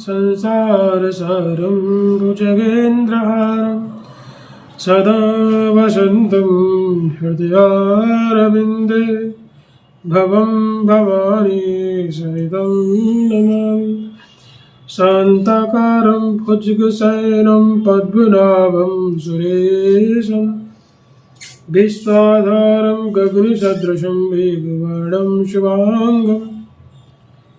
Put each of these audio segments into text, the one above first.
संसारसारं भुजगेन्द्रहारं सदा वसन्तं हृदयारविन्दे भवं भवानी सहितं नमामि। शान्ताकारं भुजगशयनं पद्मनाभं सुरेशं विश्वाधारं गगनसदृशं मेघवर्णं शुभांगं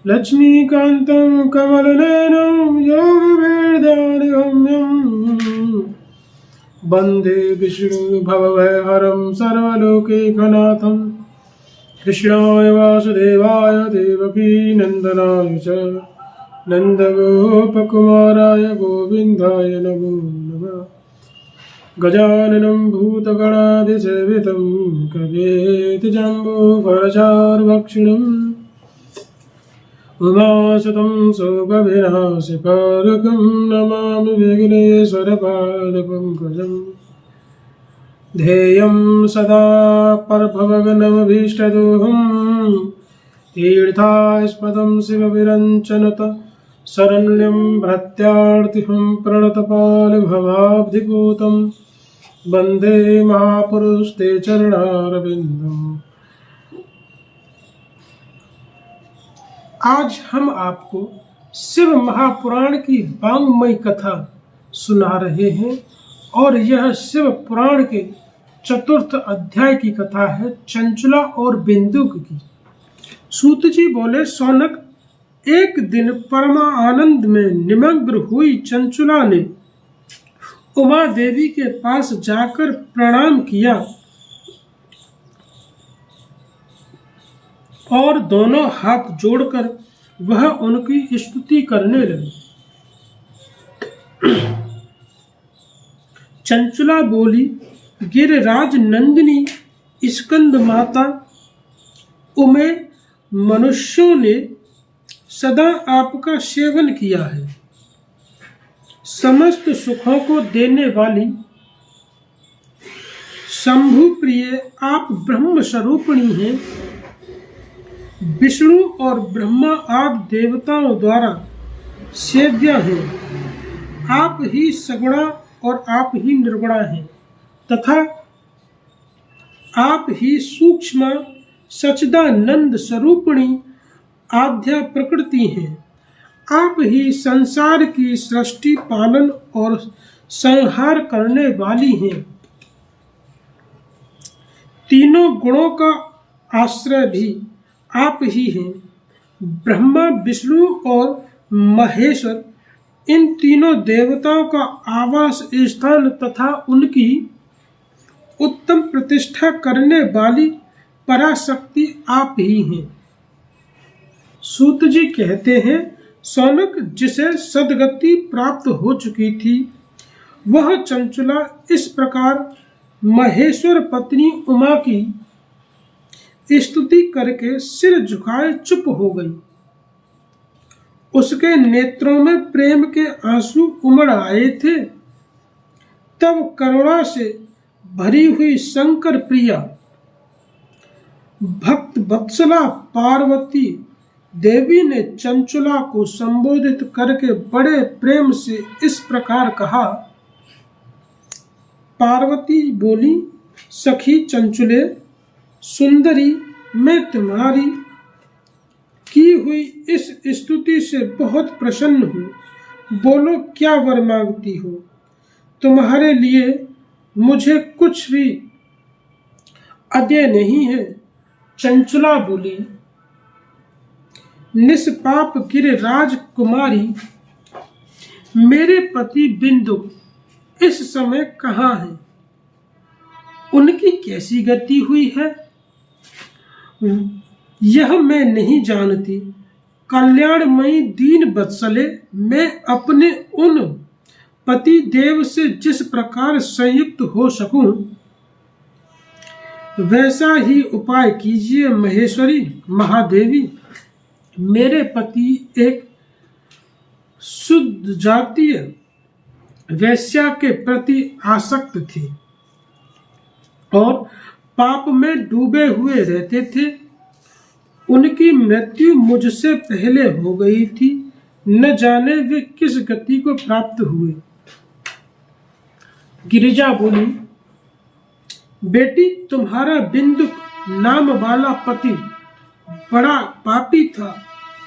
लक्ष्मीकान्तं कमलनयनं योगवेदान्तगम्यं वन्दे विष्णु भवभयहरं सर्वलोकैकनाथं कृष्णाय वासुदेवाय देवकी नन्दनाय च नन्दगोपकुमाराय गोविन्दाय नमो नमः। गजाननं भूतगणादिसेवितं कवेतिजम्बूफलचारुभक्षिणम् उमासुतं शोकविनाशकारकं नमामि विघ्नेश्वरपादपङ्कजम्। ध्येयं सदा परभवगनमभीष्टदोहं तीर्थास्पदं शिवविरञ्चनुत शरण्यं भृत्यार्तिहं प्रणतपालभवाब्धिपूतं वन्दे महापुरुषते चरणारविन्दम्। आज हम आपको शिव महापुराण की वांग्मय कथा सुना रहे हैं और यह शिव पुराण के चतुर्थ अध्याय की कथा है, चंचुला और बिंदुक की। सूत जी बोले, सौनक, एक दिन परमानंद में निमग्न हुई चंचुला ने उमा देवी के पास जाकर प्रणाम किया और दोनों हाथ जोड़कर वह उनकी स्तुति करने लगी। चंचुला बोली, गिरिराज नंदिनी स्कंद माता उमे, मनुष्यों ने सदा आपका सेवन किया है। समस्त सुखों को देने वाली शंभु प्रिय आप ब्रह्म स्वरूपिणी हैं। विष्णु और ब्रह्मा आदि देवताओं द्वारा सेव्या हैं। आप ही सगुणा और आप ही निर्गुणा हैं तथा आप ही सूक्ष्म सच्चिदानंद स्वरूपिणी आद्या प्रकृति हैं। आप ही संसार की सृष्टि, पालन और संहार करने वाली हैं। तीनों गुणों का आश्रय भी आप ही हैं। ब्रह्मा, विष्णु और महेश्वर इन तीनों देवताओं का आवास स्थान तथा उनकी उत्तम प्रतिष्ठा करने वाली पराशक्ति आप ही हैं। सूत जी कहते हैं, सौनक, जिसे सदगति प्राप्त हो चुकी थी, वह चंचुला इस प्रकार महेश्वर पत्नी उमा की स्तुति करके सिर झुकाए चुप हो गई। उसके नेत्रों में प्रेम के आंसू उमड़ आए थे। तब करुणा से भरी हुई शंकर प्रिया भक्त वत्सला पार्वती देवी ने चंचुला को संबोधित करके बड़े प्रेम से इस प्रकार कहा। पार्वती बोली, सखी चंचुले सुंदरी, मैं तुम्हारी की हुई इस स्तुति से बहुत प्रसन्न हूँ। बोलो, क्या वर मांगती हो? तुम्हारे लिए मुझे कुछ भी अदेय नहीं है। चंचुला बोली, निष्पाप गिरिराज कुमारी, मेरे पति बिंदु इस समय कहाँ हैं? उनकी कैसी गति हुई है यह मैं नहीं जानती। कल्याणमयी दीन वत्सले, मैं अपने उन पति देव से जिस प्रकार संयुक्त हो सकूं वैसा ही उपाय कीजिए महेश्वरी महादेवी। मेरे पति एक शुद्ध जातीय वैश्या के प्रति आसक्त थे और पाप में डूबे हुए रहते थे। उनकी मृत्यु मुझसे पहले हो गई थी। न जाने वे किस गति को प्राप्त हुए। गिरिजा बोली, बेटी, तुम्हारा बिंदु नाम वाला पति बड़ा पापी था।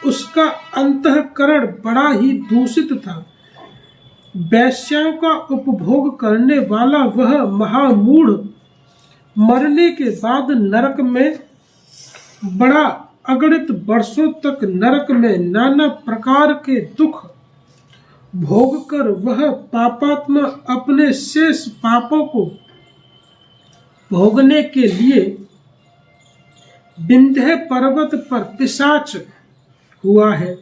उसका अंतःकरण बड़ा ही दूषित था। वैश्याओं का उपभोग करने वाला वह महामूढ़ मरने के बाद नरक में बड़ा अगणित वर्षों तक नरक में नाना प्रकार के दुख भोग कर वह पापात्मा अपने शेष पापों को भोगने के लिए विंध्य पर्वत पर पिशाच हुआ है।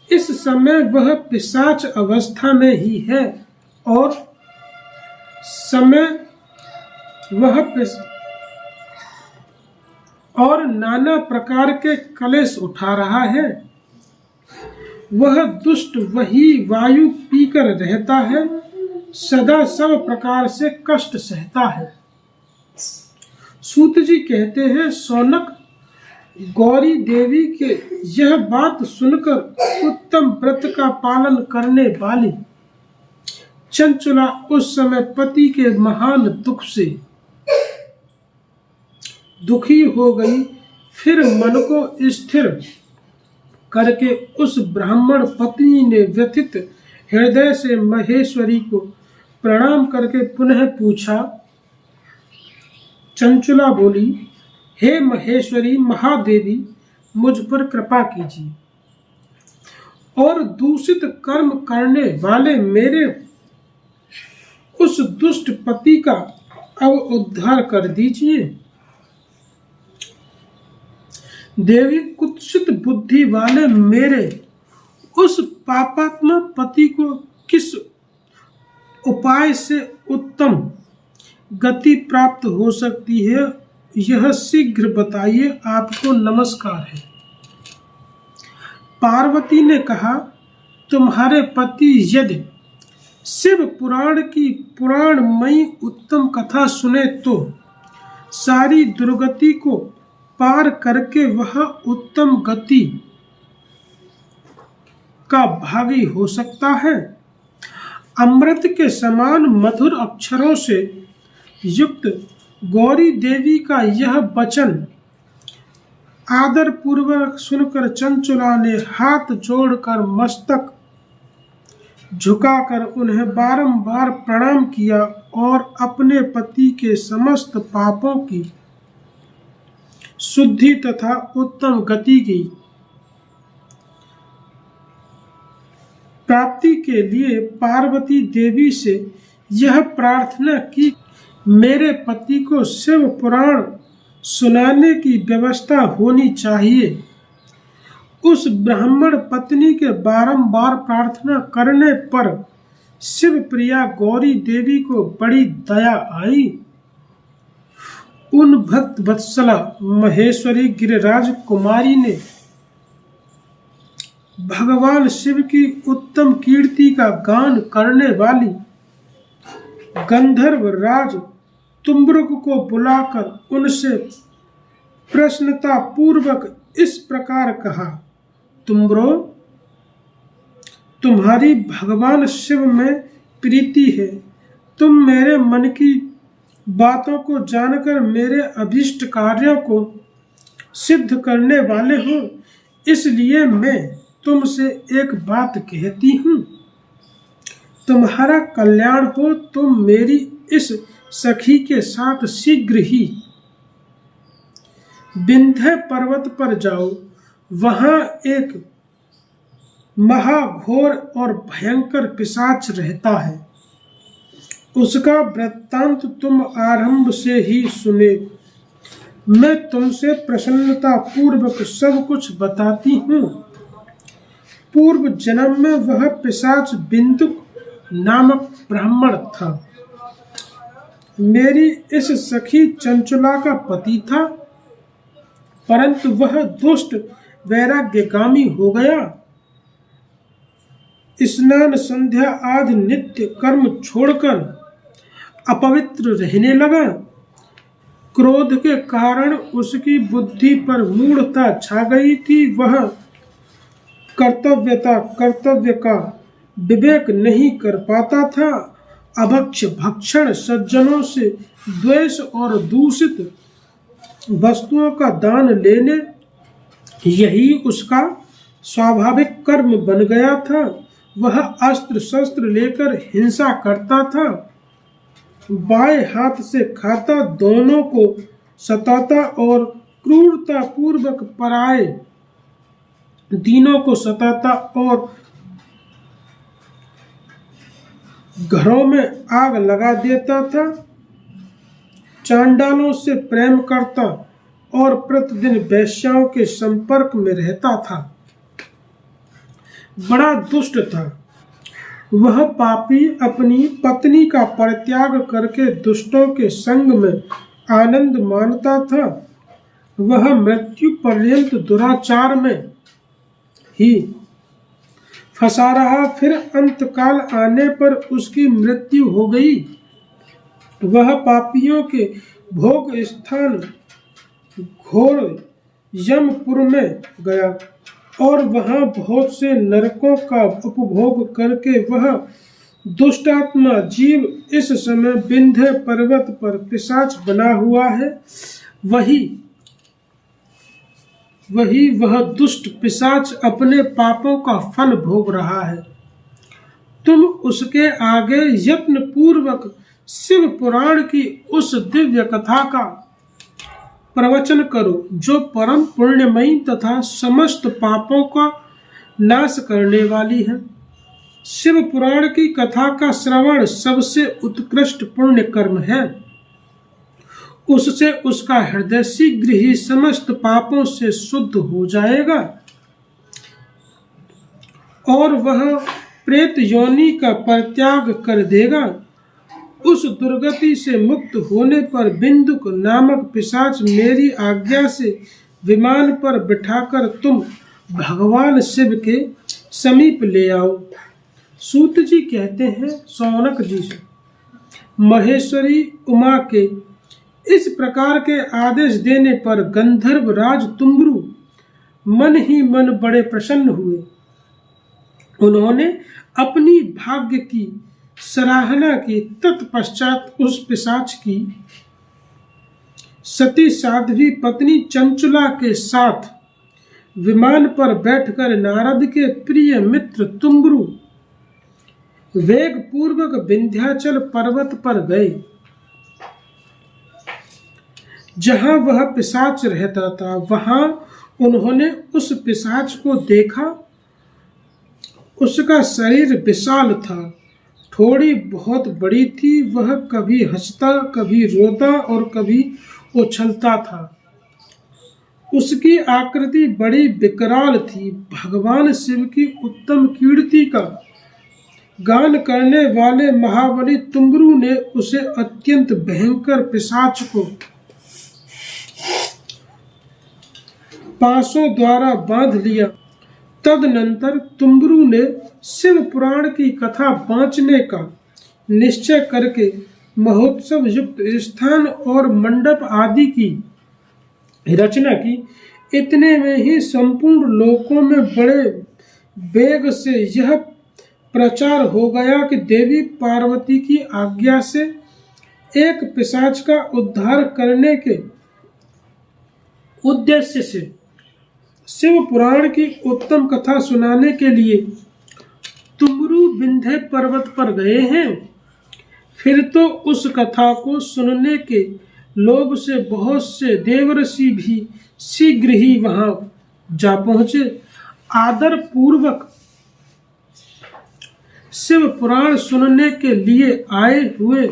इस समय वह पिशाच अवस्था में ही है और और नाना प्रकार के कलेश उठा रहा है। वह दुष्ट वही वायु पीकर रहता है, सदा सब प्रकार से कष्ट सहता है। सूत जी कहते हैं, सौनक, गौरी देवी के यह बात सुनकर उत्तम व्रत का पालन करने वाली चंचुला उस समय पति के महान दुख से दुखी हो गई। फिर मन को स्थिर करके उस ब्राह्मण पत्नी ने व्यथित हृदय से महेश्वरी को प्रणाम करके पुनः पूछा। चंचुला बोली, हे महेश्वरी महादेवी, मुझ पर कृपा कीजिए और दूषित कर्म करने वाले मेरे उस दुष्ट पति का अब उद्धार कर दीजिए। देवी, कुत्सित बुद्धि वाले मेरे उस पापात्मा पति को किस उपाय से उत्तम गति प्राप्त हो सकती है, यह शीघ्र बताइए, आपको नमस्कार है। पार्वती ने कहा, तुम्हारे पति यदि शिव पुराण की पुराणमयी उत्तम कथा सुने तो सारी दुर्गति को पार करके वह उत्तम गति का भागी हो सकता है। अमृत के समान मधुर अक्षरों से युक्त गौरी देवी का यह वचन आदर पूर्वक सुनकर चंचुला ने हाथ जोड़कर मस्तक झुकाकर उन्हें बारंबार प्रणाम किया और अपने पति के समस्त पापों की शुद्धि तथा उत्तम गति की प्राप्ति के लिए पार्वती देवी से यह प्रार्थना की, मेरे पति को शिव पुराण सुनाने की व्यवस्था होनी चाहिए। उस ब्राह्मण पत्नी के बारंबार प्रार्थना करने पर शिव प्रिया गौरी देवी को बड़ी दया आई। उन भक्त वत्सला महेश्वरी गिरिराज कुमारी ने भगवान शिव की उत्तम कीर्ति का गान करने वाली गंधर्व राज तुम्ब्रुक को बुलाकर उनसे प्रसन्नता पूर्वक इस प्रकार कहा, तुम्ब्रो, तुम्हारी भगवान शिव में प्रीति है। तुम मेरे मन की बातों को जानकर मेरे अभीष्ट कार्यों को सिद्ध करने वाले हो, इसलिए मैं तुमसे एक बात कहती हूँ, तुम्हारा कल्याण हो। तुम मेरी इस सखी के साथ शीघ्र ही विंध्य पर्वत पर जाओ। वहां एक महाघोर और भयंकर पिशाच रहता है। उसका वृत्तांत तुम आरंभ से ही सुने। मैं तुमसे प्रसन्नता पूर्वक सब कुछ बताती हूँ। पूर्व जन्म में वह पिशाच बिंदुक नामक ब्राह्मण था। मेरी इस सखी चंचुला का पति था, परंतु वह दुष्ट वैराग्यगामी हो गया। स्नान संध्या आदि नित्य कर्म छोड़कर अपवित्र रहने लगा। क्रोध के कारण उसकी बुद्धि पर मूढ़ता छा गई थी। वह कर्तव्यता कर्तव्य का विवेक नहीं कर पाता था, अभक्ष भक्षण, सज्जनों से द्वेष और दूषित वस्तुओं का दान लेने, यही उसका स्वाभाविक कर्म बन गया था। वह अस्त्र शस्त्र लेकर हिंसा करता था, बाएं हाथ से खाता, दोनों को सताता और क्रूरता पूर्वक पराए दीनों को सताता और घरों में आग लगा देता था। चांडालों से प्रेम करता और प्रतिदिन वेश्याओं के संपर्क में रहता था। बड़ा दुष्ट था वह पापी, अपनी पत्नी का परित्याग करके दुष्टों के संग में आनंद मानता था। वह मृत्यु पर्यंत दुराचार में ही फंसा रहा, फिर अंतकाल आने पर उसकी मृत्यु हो गई। वह पापियों के भोग स्थान घोर यमपुर में गया और वहां बहुत से नरकों का उपभोग करके वह दुष्टात्मा जीव इस समय विंध्य पर्वत पर पिशाच बना हुआ है। वह दुष्ट पिशाच अपने पापों का फल भोग रहा है। तुम उसके आगे यत्न पूर्वक शिव पुराण की उस दिव्य कथा का प्रवचन करो जो परम पुण्यमयी तथा समस्त पापों का नाश करने वाली है। शिव पुराण की कथा का श्रवण सबसे उत्कृष्ट पुण्य कर्म है। उससे उसका हृदय शीघ्र ही समस्त पापों से शुद्ध हो जाएगा और वह प्रेत योनि का परित्याग कर देगा। उस दुर्गति से मुक्त होने पर बिंदुक नामक पिशाच मेरी आज्ञा से विमान पर बिठाकर तुम भगवान शिव के समीप ले आओ। सूत जी कहते हैं शौनक जी से, महेश्वरी उमा के इस प्रकार के आदेश देने पर गंधर्व राज तुम्बरु मन ही मन बड़े प्रसन्न हुए। उन्होंने अपनी भाग्य की सराहना की। तत्पश्चात उस पिशाच की सती साध्वी पत्नी चंचुला के साथ विमान पर बैठकर नारद के प्रिय मित्र तुम्बरु वेग पूर्वक विंध्याचल पर्वत पर गए, जहां वह पिशाच रहता था। वहां उन्होंने उस पिशाच को देखा। उसका शरीर विशाल था, थोड़ी बहुत बड़ी थी। वह कभी हंसता, कभी रोता और कभी उछलता था। उसकी आकृति बड़ी विकराल थी। भगवान शिव की उत्तम कीर्ति का गान करने वाले महाबली तुम्बरु ने उसे अत्यंत भयंकर पिशाच को पासों द्वारा बांध लिया। तदनंतर तुम्बरु ने शिव पुराण की कथा बांचने का निश्चय करके महोत्सव युक्त स्थान और मंडप आदि की रचना की। इतने में ही संपूर्ण लोकों में बड़े वेग से यह प्रचार हो गया कि देवी पार्वती की आज्ञा से एक पिशाच का उद्धार करने के उद्देश्य से शिव पुराण की उत्तम कथा सुनाने के लिए तुम्बरु विंध्य पर्वत पर गए हैं। फिर तो उस कथा को सुनने के लोभ से बहुत से देवऋषि भी शीघ्र ही वहां जा पहुंचे। आदर पूर्वक शिव पुराण सुनने के लिए आए हुए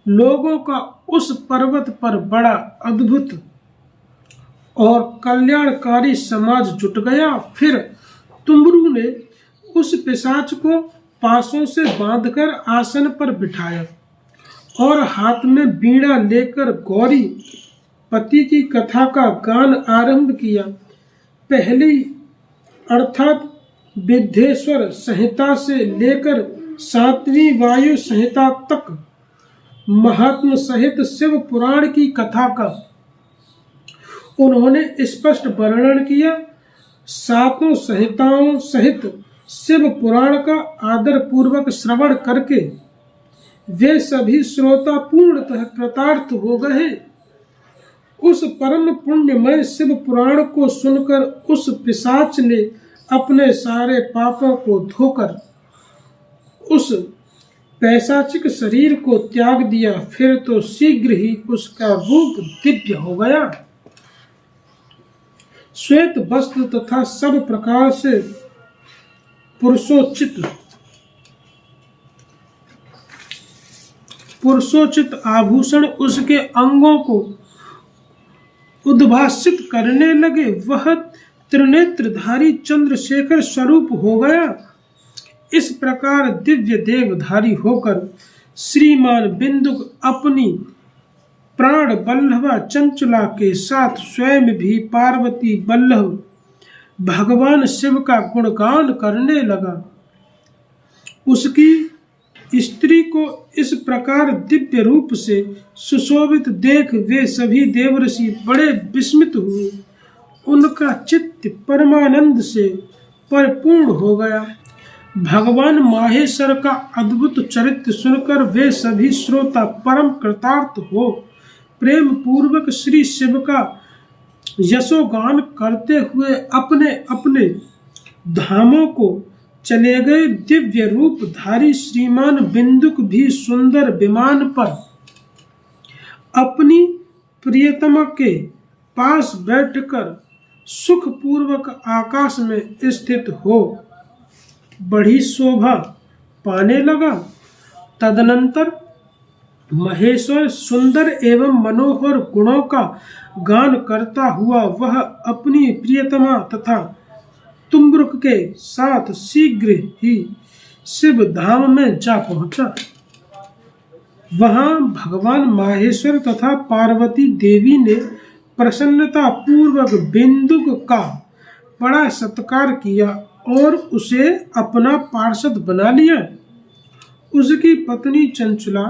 लोगों का उस पर्वत पर बड़ा अद्भुत और कल्याणकारी समाज जुट गया। फिर तुम्बरु ने उस पिशाच को पासों से बांधकर आसन पर बिठाया और हाथ में वीणा लेकर गौरी पति की कथा का गान आरंभ किया। पहली अर्थात विद्येश्वर संहिता से लेकर 7वीं वायु संहिता तक महात्म सहित शिव पुराण की कथा का उन्होंने स्पष्ट वर्णन किया। सातों संहिताओं सहित शिव पुराण का आदर पूर्वक श्रवण करके वे सभी श्रोता पूर्णतः कृतार्थ हो गए। उस परम पुण्यमय शिव पुराण को सुनकर उस पिशाच ने अपने सारे पापों को धोकर उस पैशाचिक शरीर को त्याग दिया। फिर तो शीघ्र ही उसका रूप दिव्य हो गया। श्वेत वस्त्र तथा सब प्रकार से पुरुषोचित आभूषण उसके अंगों को उद्भासित करने लगे। वह त्रिनेत्रधारी चंद्रशेखर स्वरूप हो गया। इस प्रकार दिव्य देवधारी होकर श्रीमान बिंदुक अपनी प्राण बल्लभा चंचला के साथ स्वयं भी पार्वती बल्लभ भगवान शिव का गुणगान करने लगा। उसकी स्त्री को इस प्रकार दिव्य रूप से सुशोभित देख वे सभी देवऋषि बड़े विस्मित हुए। उनका चित्त परमानंद से परिपूर्ण हो गया। भगवान माहेश्वर का अद्भुत चरित्र सुनकर वे सभी श्रोता परम कृतार्थ हो प्रेम पूर्वक श्री शिव का यशोगान करते हुए अपने अपने धामों को चले गए। दिव्य रूप धारी श्रीमान बिंदुक भी सुंदर विमान पर अपनी प्रियतमा के पास बैठकर सुख पूर्वक आकाश में स्थित हो बड़ी शोभा पाने लगा। तदनंतर महेश्वर सुंदर एवं मनोहर गुणों का गान करता हुआ वह अपनी प्रियतमा तथा तुम्ब्रुक के साथ शीघ्र ही शिव धाम में जा पहुंचा। वहां भगवान माहेश्वर तथा पार्वती देवी ने प्रसन्नता पूर्वक बिंदुक का बड़ा सत्कार किया और उसे अपना पार्षद बना लिया। उसकी पत्नी चंचला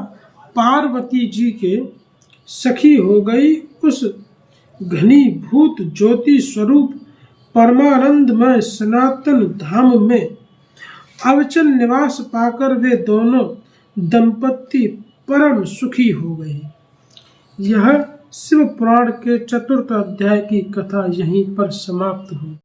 पार्वती जी के सखी हो गई। उस घनीभूत ज्योति स्वरूप परमानंदमय सनातन धाम में अविचल निवास पाकर वे दोनों दंपत्ति परम सुखी हो गए। यह शिव पुराण के 4th अध्याय की कथा यहीं पर समाप्त हुई।